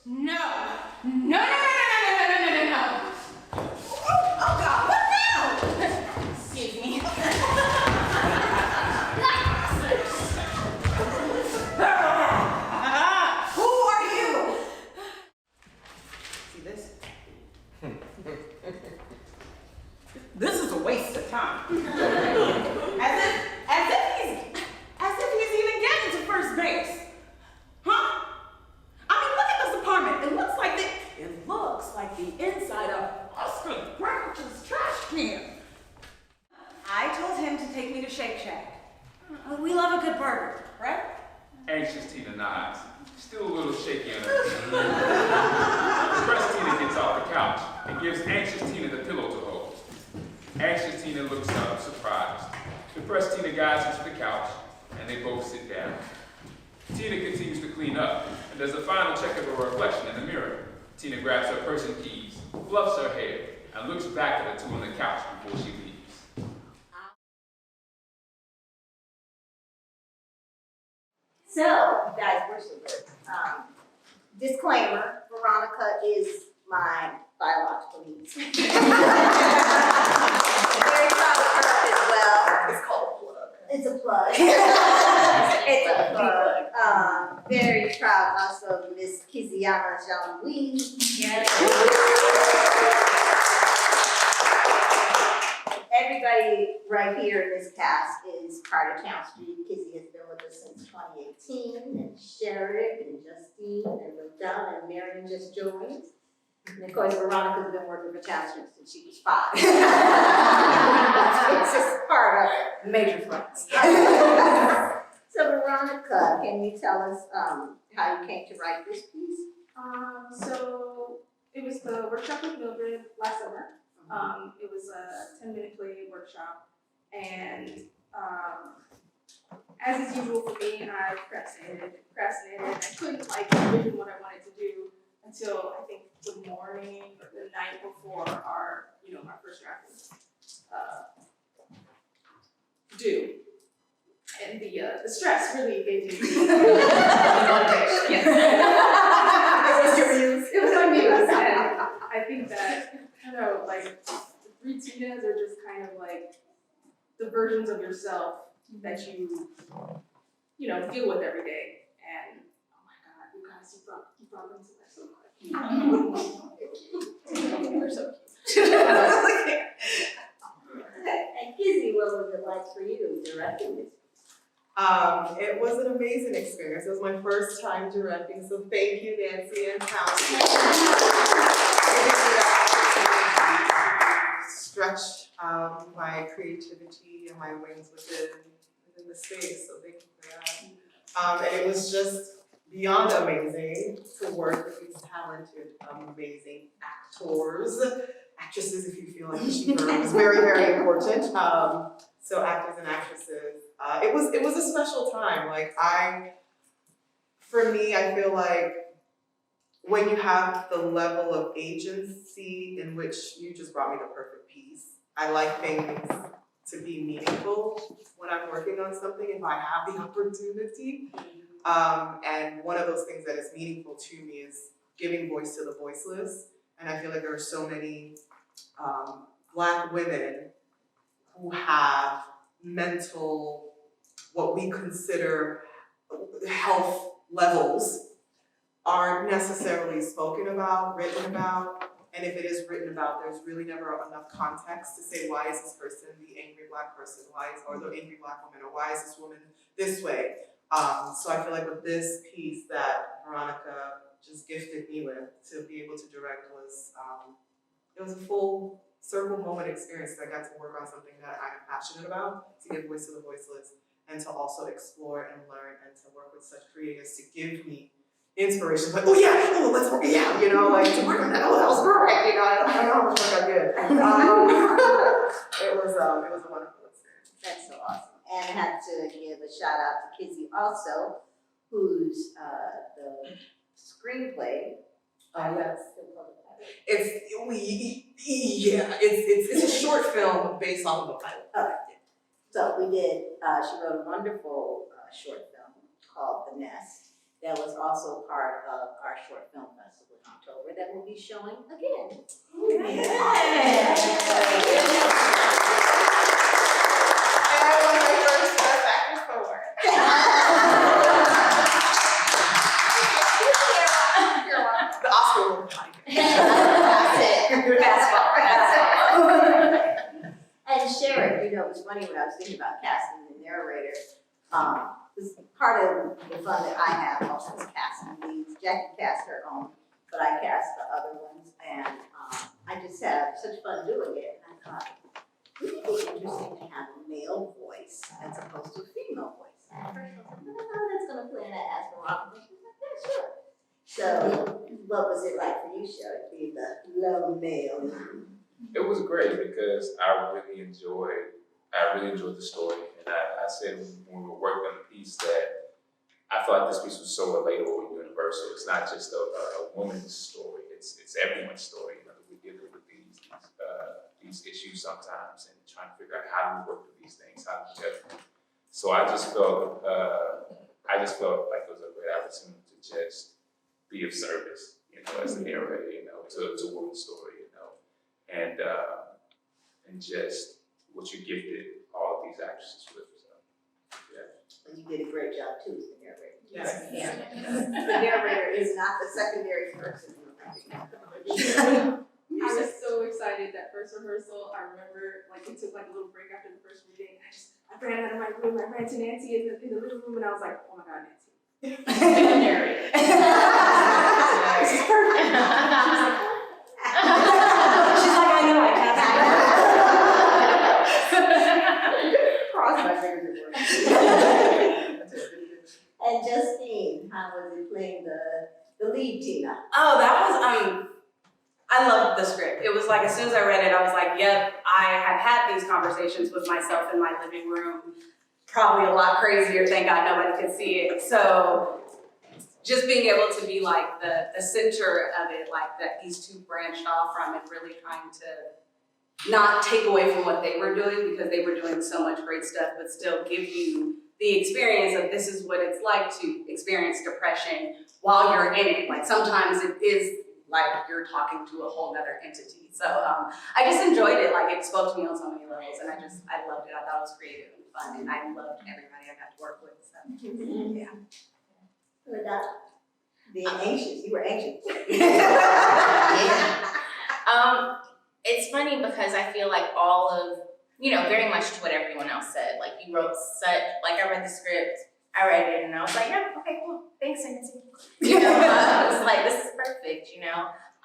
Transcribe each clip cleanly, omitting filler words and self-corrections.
No. No, no, no, no, no, no, no, no, no. Oh God, what now? Excuse me. Who are you? See this? This is a waste of time. As if he's even getting to first base. Huh? I mean, look at this apartment. It looks like the inside of Oscar Grouch's trash can. I told him to take me to Shake Shack. We love a good burger, right? Anxious Tina nods, still a little shaky on her feet. Depressed Tina gets off the couch and gives Anxious Tina the pillow to hold. Anxious Tina looks up, surprised. Depressed Tina guides her to the couch, and they both sit down. Tina continues to clean up and does a final check of her reflection in the mirror. Tina grabs her purse and keys, fluffs her hair, and looks back at the two on the couch before she leaves. So, guys, we're so good. Disclaimer, Veronica is my biological niece. Very proud of her as well. It's called a plug. It's a plug. It's a plug. Very proud also of Miss Kiziana Jean-Louis. Everybody right here in this cast is part of Towne Street. Kizzy has been with us since 2018, and Sherrick, and Justine, and LaDonna, and Marion just joined. And of course, Veronica's been working for Towne Street since she was 5. It's just part of it. Major flex. So Veronica, can you tell us how you came to write this piece? So it was the workshop with Mildred last summer. It was a 10-minute play workshop, and as is usual for me, I procrastinated. I couldn't envision what I wanted to do until I think the morning or the night before our first draft was due. And the stress really gave me motivation. It was my muse, and I think that the 3 Tinas are just kind of like the versions of yourself that you deal with every day. And oh my God, you guys, you brought them to life so much. You're so cute. And Kizzy, what was it like for you directing this? It was an amazing experience. It was my first time directing, so thank you, Nancy and Towne. Giving me the opportunity to stretch my creativity and my wings within the space, so thank you for that. And it was just beyond amazing to work with these talented, amazing actresses, if you feel like the she verb is very, very important. So actors and actresses. It was a special time. For me, I feel like when you have the level of agency in which you just brought me the perfect piece. I like things to be meaningful when I'm working on something, if I have the opportunity. And one of those things that is meaningful to me is giving voice to the voiceless. And I feel like there are so many Black women who have mental, what we consider health levels, aren't necessarily spoken about, written about, and if it is written about, there's really never enough context to say, why is this person the angry Black person, or the angry Black woman, or why is this woman this way? So I feel like with this piece that Veronica just gifted me with to be able to direct was, it was a full circle moment experience that I got to work on something that I'm passionate about, to give voice to the voiceless, and to also explore and learn and to work with such creatives to give me inspiration. Like, oh yeah, let's work it out, to work on that, that was perfect, I don't know how much work I did. It was a wonderful experience. That's so awesome. And I have to give a shout out to Kizzy also, who's the screenplay. Yes. It's a short film based off of a pilot. Okay. So we did, she wrote a wonderful short film called The Nest that was also part of our short film festival. that will be showing again. The Oscar will be That's it. That's all. And Sharon, you know, it was funny when I was thinking about casting the narrator. This part of the fun that I have also is casting these. Jackie cast her own, but I cast the other ones, and I just have such fun doing it. And I thought, wouldn't it be interesting to have a male voice as opposed to a female voice? And at first I was like, no, that's gonna play in that Aspen Rock. And she was like, yeah, sure. So, what was it like for you, Sharon, being the lone male? It was great because I really enjoyed the story, and I said when we were working on the piece that I felt like this piece was so relatable and universal. It's not just a woman's story; it's everyone's story. You know, we're dealing with these issues sometimes, and trying to figure out how do we work through these things, how do we judge them. So I just felt like it was a great opportunity to just be of service, you know, as a narrator, you know, to a woman's story, you know, and just what you gifted all of these actresses with. So, yeah. And you did a great job too as the narrator. Yes. Yeah. The narrator is not the secondary person. I was so excited that first rehearsal. I remember like we took like a little break after the first reading. I ran out of my room. I ran to Nancy in the living room, and I was like, oh my God, Nancy. Narrator. This is perfect. She's like, I know, I can't. Cross my fingers it works. And Justine, how was it playing the lead Tina? Oh, that was, I loved the script. It was like, as soon as I read it, I was like, yep, I have had these conversations with myself in my living room. Probably a lot crazier, thank God nobody could see it. So just being able to be like the center of it, like that these two branched off from and really trying to not take away from what they were doing because they were doing so much great stuff, but still give you the experience of this is what it's like to experience depression while you're in it. Like sometimes it is like you're talking to a whole nother entity. So I just enjoyed it. Like it spoke to me on so many levels, and I loved it. I thought it was creative and fun, and I loved everybody I got to work with. So yeah. Good job. Being anxious, you were anxious. Yeah. It's funny because I feel like all of, very much to what everyone else said. Like you wrote I read the script, I read it, and I was like, yeah, okay, cool, thanks, Nancy. I was like, this is perfect,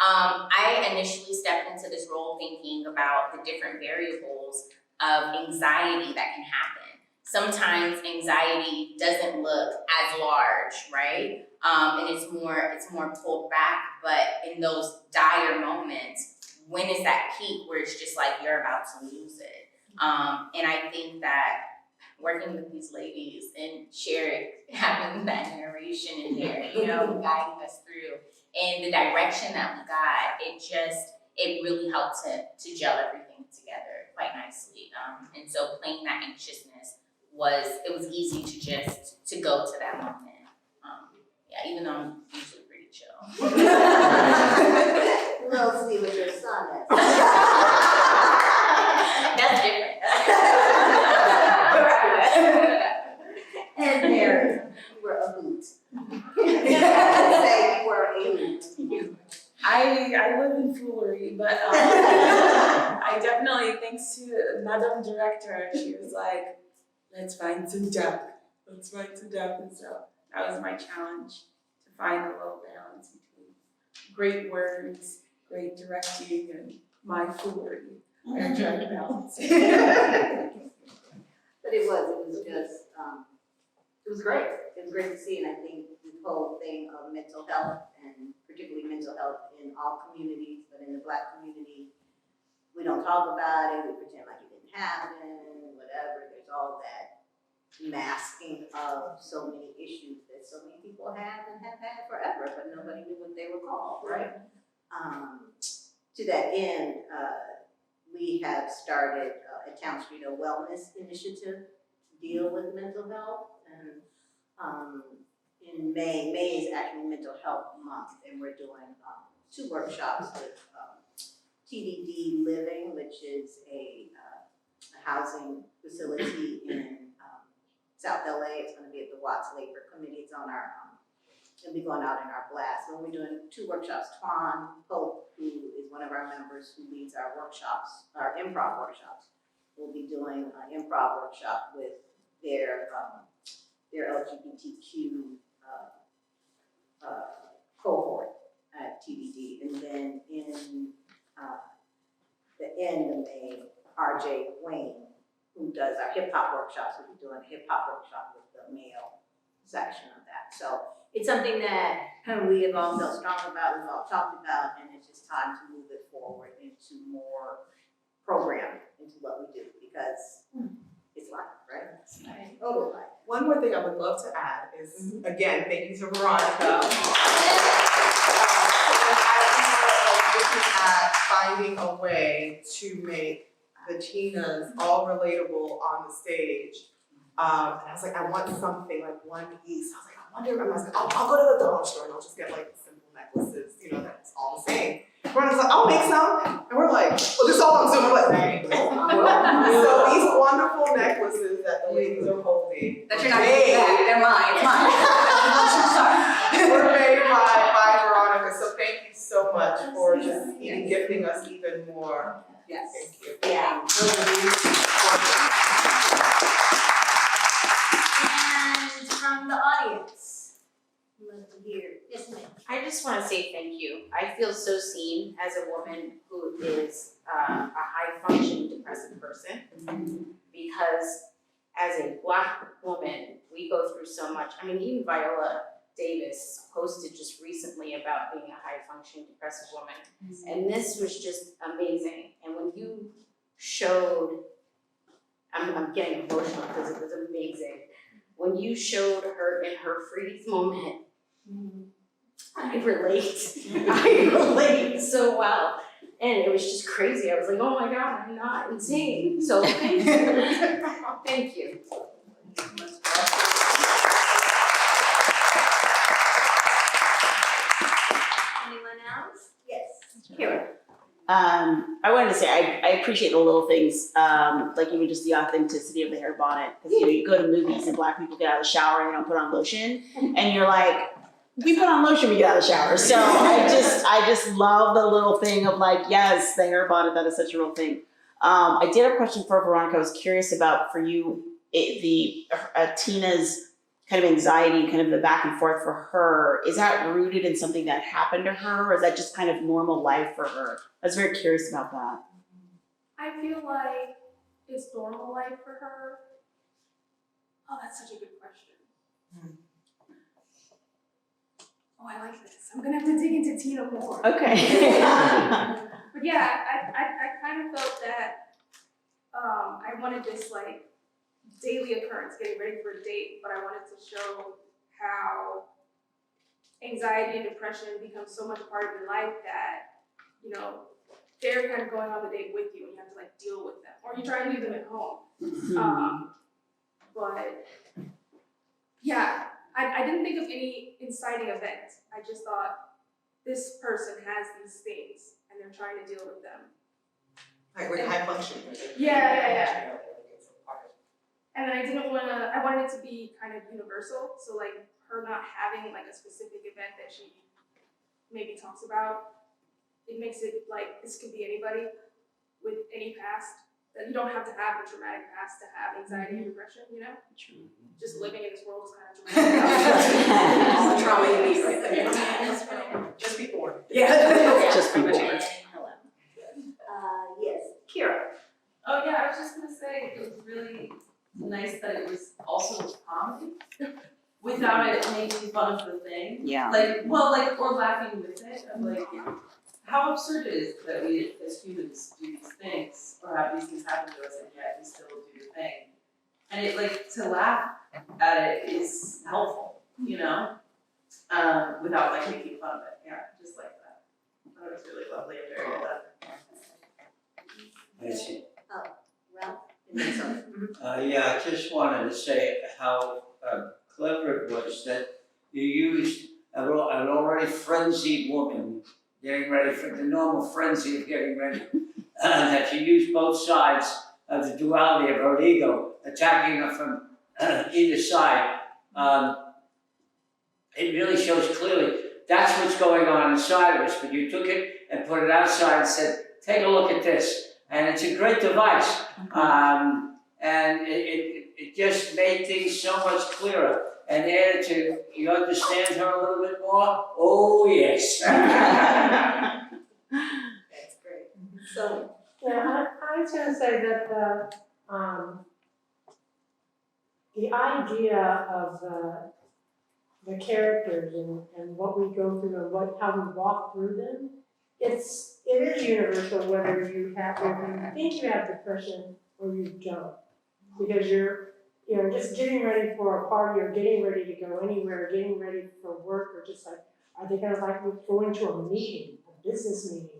I initially stepped into this role thinking about the different variables of anxiety that can happen. Sometimes anxiety doesn't look as large, right? And it's more pulled back, but in those dire moments, when is that peak where it's just like you're about to lose it? And I think that working with these ladies and sharing, having that narration in there, guiding us through, and the direction that we got, it really helped to gel everything together quite nicely. And so playing that anxiousness it was easy to go to that moment. Even though I'm usually pretty chill. We'll see what your son is. That's different. And Mary, you were a hoot. Say you were a hoot. I live in foolery, but I definitely, thanks to Madam Director, she was like, let's find some depth. And so that was my challenge, to find a little balance between great words, great directing, and my foolery. I'm trying to balance. But it was just, it was great. It was great to see, and I think the whole thing of mental health, and particularly mental health in all communities, but in the Black community, we don't talk about it, we pretend like it didn't happen, whatever. There's all that masking of so many issues that so many people have and have had forever, but nobody knew what they were called, right? To that end, we have started at Towne Street a wellness initiative to deal with mental health, and in May. May is actually Mental Health Month, and we're doing 2 workshops with TDD Living, which is a housing facility in South LA. It's going to be at the Watts Labor Committee. It's on our, it'll be going out in our blast. And we'll be doing 2 workshops. Towne Pope, who is one of our members who leads our workshops, our improv workshops, will be doing an improv workshop with their LGBTQ cohort at TDD. And then in the end of May, RJ Wayne, who does our hip hop workshops, will be doing a hip hop workshop with the male section of that. So it's something that we have all felt strong about, we've all talked about, and it's just time to move it forward into more programming into what we do, because it's life, right? It's total life. One more thing I would love to add is, again, thank you to Veronica. Looking at finding a way to make the Tinas all relatable on the stage. And I was like, I want something like one piece. I was like, I wonder, I was like, I'll go to the dollar store and I'll just get like simple necklaces, you know, that's all the same. Veronica's like, I'll make some. And we're like, well, this is all I'm doing. We're like, so these wonderful necklaces that the ladies are holding. That you're not giving back, they're mine, it's mine. Were made by Veronica, so thank you so much for just even gifting us even more. Yes. Thank you. Yeah. And from the audience, we'd love to hear. Yes, ma'am. I just want to say thank you. I feel so seen as a woman who is a high-functioning depressive person, because as a Black woman, we go through so much. I mean, even Viola Davis posted just recently about being a high-functioning depressive woman, and this was just amazing. And when you showed, I'm getting emotional because it was amazing. When you showed her in her freeze moment, I relate so well. And it was just crazy. I was like, oh my God, I'm not insane. So thank you. Thank you. Anyone else? Yes. Kira. I wanted to say I appreciate the little things, like even just the authenticity of the hair bonnet. Because you go to movies and Black people get out of the shower and they don't put on lotion, and you're like, we put on lotion when we get out of the shower. So I just love the little thing of like, yes, the hair bonnet, that is such a real thing. I did have a question for Veronica. I was curious about for you Tina's kind of anxiety, kind of the back and forth for her. Is that rooted in something that happened to her, or is that just kind of normal life for her? I was very curious about that. I feel like it's normal life for her. Oh, that's such a good question. Oh, I like this. I'm gonna have to dig into Tina more. Okay. But yeah, I kind of felt that I wanted this like daily occurrence, getting ready for a date, but I wanted to show how anxiety and depression become so much a part of your life that, you know, they're kind of going on the date with you and you have to like deal with them, or you try and leave them at home. But yeah, I didn't think of any inciting event. I just thought this person has these things and they're trying to deal with them. Like with high function. Yeah. And I wanted it to be kind of universal. So like her not having like a specific event that she maybe talks about, it makes it like this could be anybody with any past. That you don't have to have a traumatic past to have anxiety and depression, you know? Just living in this world is kind of traumatic. All the trauma you need right there. Just be born. Yeah. Just be born. Hello. Yes, Kira. Oh yeah, I was just gonna say it was really nice that it was also a comedy without it making fun of the thing. Yeah. Or laughing with it. I'm like, how absurd it is that we as humans do these things or have these things happen to us and yet we still do the thing. And it like to laugh at it is helpful, you know? Without like making fun of it. Yeah, just like that. I thought it was really lovely and very well done. I see. Ralph? Yeah, I just wanted to say how clever it was that You used an already frenzied woman, getting ready for the normal frenzy of getting ready, that you use both sides of the duality of her ego, attacking her from either side. It really shows clearly that's what's going on inside of us, but you took it and put it outside and said, take a look at this. And it's a great device. And it just made things so much clearer. And added to, you understand her a little bit more? Oh, yes. That's great. So, Yeah, I was gonna say that the idea of the characters and what we go through and how we walk through them, it is universal whether you think you have depression or you don't. Because you're, just getting ready for a party or getting ready to go anywhere, getting ready for work, or just like, are they gonna like going to a meeting, a business meeting?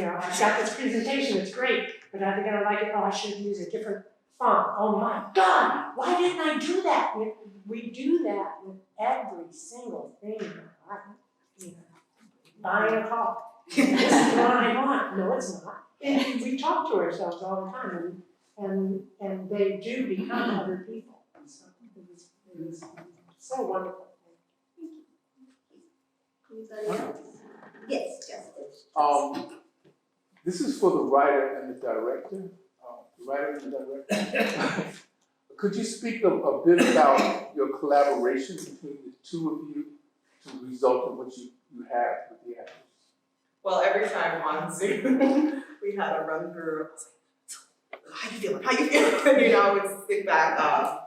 I've got this presentation, it's great, but are they gonna like it? Oh, I should use a different font. Oh my God, why didn't I do that? We do that with every single thing in our life. Buying a car. This is the one I want. No, it's not. And we talk to ourselves all the time, and they do become other people. So it's so wonderful. anybody else? Yes, Justin. This is for the writer and the director. Could you speak a bit about your collaboration between the two of you to result in what you have with the actors? Well, every time on Zoom, we had a run through. I was like, how you feeling? How you feeling? I would sit back to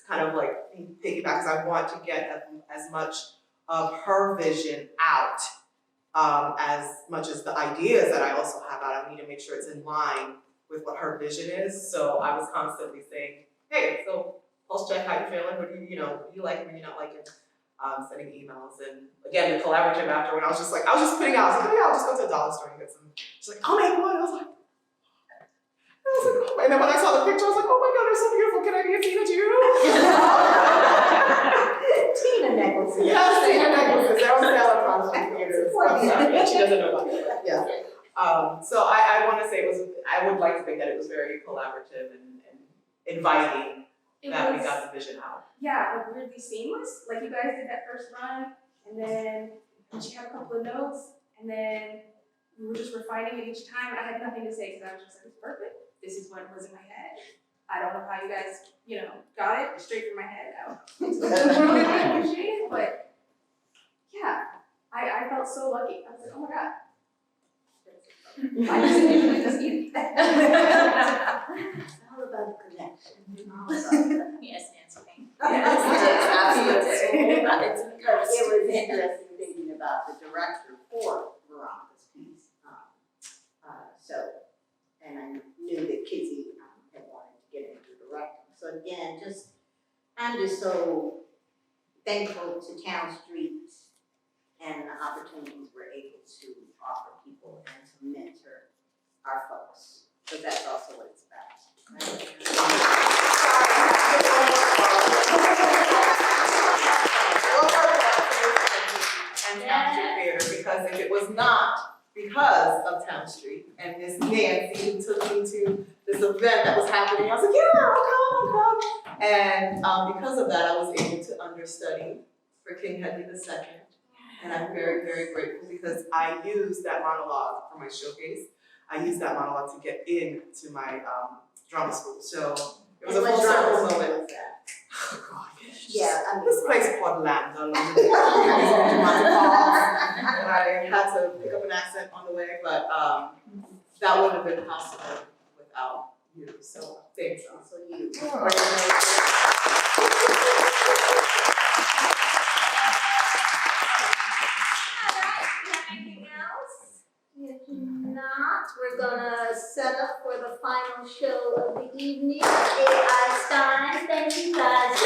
kind of like piggyback because I want to get as much of her vision out as much as the ideas that I also have out. I need to make sure it's in line with what her vision is. So I was constantly saying, hey, so pulse check, how you feeling? What do you like, what do you not like? Sending emails, and again, the collaborative afterward, I was just putting out, I was like, oh yeah, I'll just go to a dollar store and get some. She's like, I'll make one. I was like, oh. And then when I saw the picture, I was like, oh my God, they're so beautiful. Can I be a Tina too? Tina necklaces. Yes, Tina necklaces. They're on sale at Towne Street Theatre. I'm sorry, she doesn't know about it, but yeah. So I want to say I would like to think that it was very collaborative and inviting that we got the vision out. Yeah, like weirdly seamless. Like you guys did that first run, and then she had a couple of notes, and then we were just refining it each time. I had nothing to say because I was just like, it's perfect. This is what was in my head. I don't know how you guys, got it straight from my head out into the world. I appreciate it, but yeah, I felt so lucky. I was like, oh my God. I just usually just eat that. It's all about the connection. Yes, Nancy. Absolutely. It was interesting thinking about the director for Veronica's piece. And I knew that Kizzy had wanted to get into directing. So again, I'm just so thankful to Towne Street and the opportunities we're able to offer people and to mentor our folks. So that's also what it's about. And Towne Street Theatre, because if it was not because of Towne Street and Miss Nancy who took me to this event that was happening, I was like, yeah, I'll come. And because of that, I was able to understudy for King Hedwig II. And I'm very, very grateful because I used that monologue for my showcase. I used that monologue to get into my drama school. So it was a full circle moment. Oh God, yeah, this place called Lambda, and I had to pick up an accent on the way, but that wouldn't have been possible without you. So thanks, also you. Anything else? If not, we're gonna set up for the final show of the evening. AI Stein, thank you guys